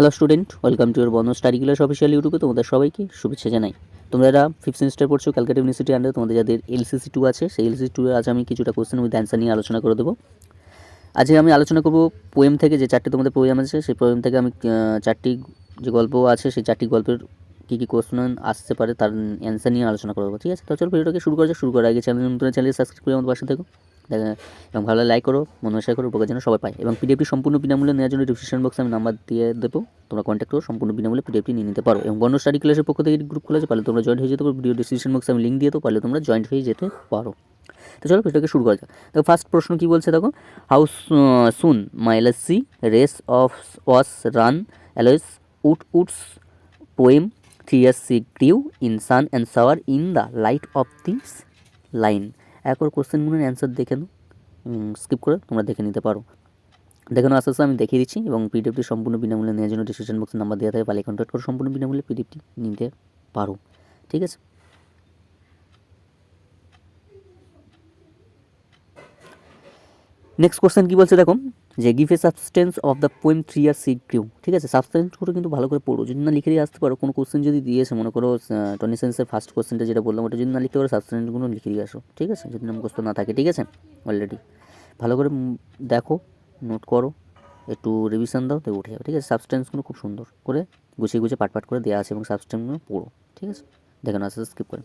Hello student, welcome to your বন্ধু study class official ইউটিউবে তোমাদের সবাইকে শুভেচ্ছা জানাই। তোমরা যারা ফিফথ সেমিস্টার পড়ছো ক্যালকাটা ইউনিভার্সিটি আন্ডারে, তোমাদের যাদের এলসিসি 2 আছে, সেই এলসিসি 2 আজ আমি কিছুটা কোশ্চেন উইথ অ্যান্সার নিয়ে আলোচনা করে দেবো। আজকে আমি আলোচনা করব পোয়েম থেকে, যে চারটি তোমাদের পোয়েম আছে সেই পোয়েম থেকে আমি চারটি যে গল্প আছে সেই চারটি গল্পের কী কী কোশ্চেন আসতে পারে তার অ্যান্সার নিয়ে আলোচনা করবো। ঠিক আছে, তো চলো ভিডিওটাকে শুরু করা যাক। শুরু করার আগে চ্যানেলে সাবস্ক্রাইব করে আমাদের পাশে থেকো এবং ভালো লাইক করো, মনে শেয়ার করো, উপকার যেন সবাই পায়। এবং পিডিএফটি সম্পূর্ণ বিনামূল্যে নেওয়ার জন্য ডিসক্রিপশন বক্সে আমি নাম্বার দিয়ে দেবো, তোমরা কন্ট্যাক্ট করো, সম্পূর্ণ বিনামূল্যে পিডিএফটি নিয়ে নিতে পারো। এবং বন্ধু স্টাডি ক্লাসের পক্ষ থেকে গ্রুপ খোলা আছে, পারলে তোমরা জয়েন্ট হয়ে যেতে পারো। ভিডিও ডিসক্রিপশন বক্সে আমি লিঙ্ক দিয়ে দেবো, পারলে তোমরা জয়েন্ট হয়ে যেতে পারো। তো চলো ভিডিওকে শুরু করা যাক। দেখো ফার্স্ট প্রশ্ন কী বলছে, দেখো how soon my lassie race of was run Alois Woods poem 3 years she grew in sun and shower in the light of this line. একবার কোশ্চেনগুলোর অ্যান্সার দেখে নাও, স্কিপ করে তোমরা দেখে নিতে পারো। দেখে নাও, আস্তে আস্তে আমি দেখিয়ে দিচ্ছি। এবং পিডিএফটি সম্পূর্ণ বিনামূল্যে নেওয়ার জন্য ডিসক্রিপশন বক্সে নাম্বার দেওয়া থাকে, পালে কন্ট্যাক্ট করে সম্পূর্ণ বিনামূল্যে পিডিএফটি নিতে পারো। ঠিক আছে, নেক্সট কোশ্চেন কী বলছে দেখো, যে give a substance of the poem 3 years she grew। ঠিক আছে, সাবস্টেন্সগুলো কিন্তু ভালো করে পড়ো, যদি না লিখে দিয়ে আসতে পারো। কোনো কোশ্চেন যদি দিয়েছে, মনে করো টনি সেন্সের ফার্স্ট কোশ্চেনটা যেটা বললাম, ওটা যদি না লিখতে পারো, সাবস্টেন্সগুলো লিখে দিয়ে আসো। ঠিক আছে, যদি না মুখস্থ না থাকে। ঠিক আছে, অলরেডি ভালো করে দেখো, নোট করো, একটু রিভিশন দাও, তো উঠে যাবে। ঠিক আছে, সাবস্টেন্সগুলো খুব সুন্দর করে গুছিয়ে গুছিয়ে পাট করে দেওয়া আছে, এবং সাবস্টেন্সগুলো পড়ো। ঠিক আছে, দেখে নাও, আস্তে স্কিপ করে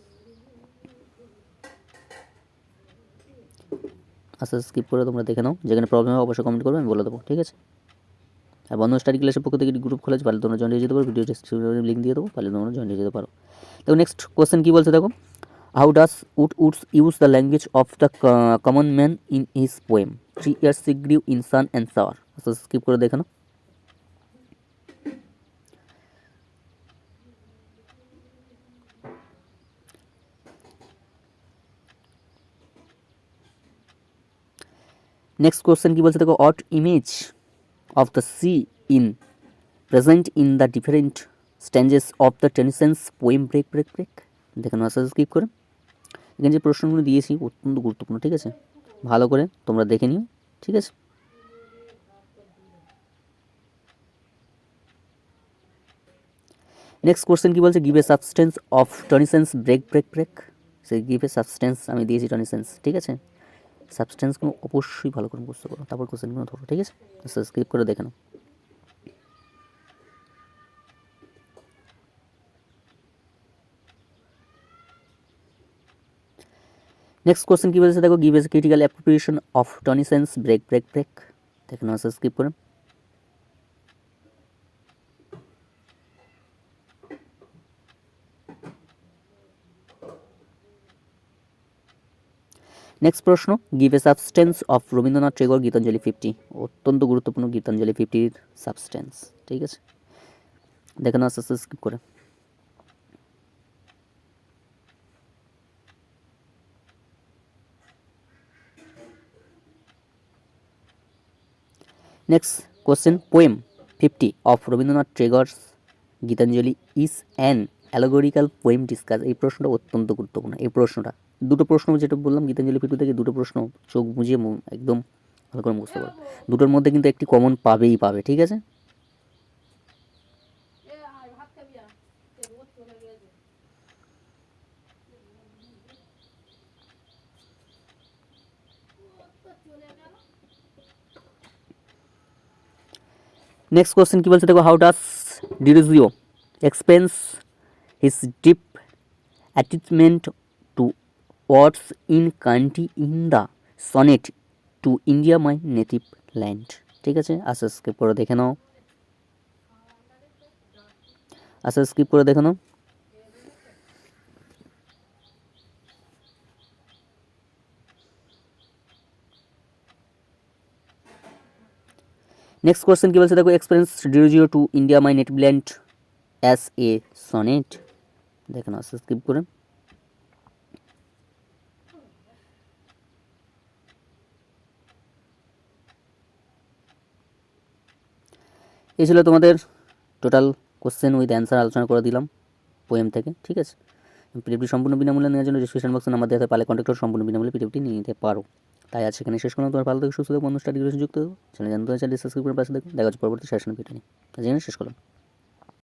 স্কিপ করে তোমরা দেখে নাও। যেখানে প্রবলেম হবে অবশ্যই কমেন্ট করবে, আমি বলে দেবো। ঠিক আছে, আর বন্ধু স্টাডি ক্লাসের পক্ষ থেকে গ্রুপ খোলা আছে, পারলে তোমরা জয়েন হয়ে যেতে পারো। ভিডিও ডিসক্রিপশনে লিঙ্ক দিয়ে দেবো, পারলে তোমরা জয়েন হয়ে যেতে পারো। দেখো নেক্সট কোশ্চেন কী বলছে দেখো, how does Woods use the language of the common man in his poem 3 years she grew in sun and shower। Skip করে দেখে নাও। নেক্সট কোশ্চেন কী বলছে দেখো, what image of the sea in present in the different stanzas of the Tennyson's poem break break break. দেখে নাও, skip করে। এখানে যে প্রশ্নগুলো দিয়েছি অত্যন্ত গুরুত্বপূর্ণ। ঠিক আছে, ভালো করে তোমরা দেখে নিও। ঠিক আছে, নেক্সট কোশ্চেন কী বলছে, give a substance of Tennyson's break break break. সে গিভ এ সাবস্টেন্স আমি দিয়েছি টনিসেন্স। ঠিক আছে, সাবস্টেন্সগুলো অবশ্যই ভালো করে বুঝতে পারো, তারপর কোশ্চেনগুলো ধরো। ঠিক আছে, স্কিপ করে দেখে নাও। নেক্সট কোশ্চেন কী বলছে দেখো, give a critical appreciation of Tennyson's break break break. দেখে নাও, স্কিপ করে। নেক্সট প্রশ্ন, give a substance of Rabindranath Tagore Gitanjali 50। অত্যন্ত গুরুত্বপূর্ণ গীতাঞ্জলি 50-র সাবস্টেন্স। ঠিক আছে, দেখে নাও, স্কিপ করে। Next question, poem 50 of Rabindranath Tagore's Gitanjali is an allegorical poem discuss. এই প্রশ্নটা অত্যন্ত গুরুত্বপূর্ণ। এই প্রশ্নটা, দুটো প্রশ্ন যেটা বললাম গীতাঞ্জলি 50 থেকে, দুটো প্রশ্ন চোখ বুঝিয়ে একদম ভালো করে বুঝতে পারো। দুটোর মধ্যে কিন্তু একটি কমন পাবেই পাবে। ঠিক আছে, নেক্সট কোশ্চেন কী বলছে দেখো, how does Derozio expense his deep attachment to words in country in the sonnet to India my native land. ঠিক আছে, স্কিপ করে দেখে নাও, স্কিপ করে দেখে নাও। নেক্সট কোশ্চেন কী বলছে দেখো, expense Derozio two India my native land as a sonnet. দেখে নাও, স্কিপ করে। এই ছিল তোমাদের টোটাল কোশ্চেন উইথ অ্যান্সার আলোচনা করে দিলাম পোয়েম থেকে। ঠিক আছে, পিডিএফটি সম্পূর্ণ বিনামূল্যে নেওয়ার জন্য ডিসক্রিপশন বক্সে নাম্বার দেওয়া, পালে কন্ট্যাক্ট করে সম্পূর্ণ বিনামূল্যে পিডিএফটি নিয়ে নিতে পারো। তাই আছে এখানে শেষ করলাম। তোমার ভালো থেকে সুস্থ থেকে বন্ধু স্টাডি যুক্ত চ্যানেল জানতে চ্যানেল সাবস্ক্রাইব করে পাশে দেখো। দেখা হচ্ছে পরবর্তী সেশনে ভিডিও নিয়ে। শেষ করলাম।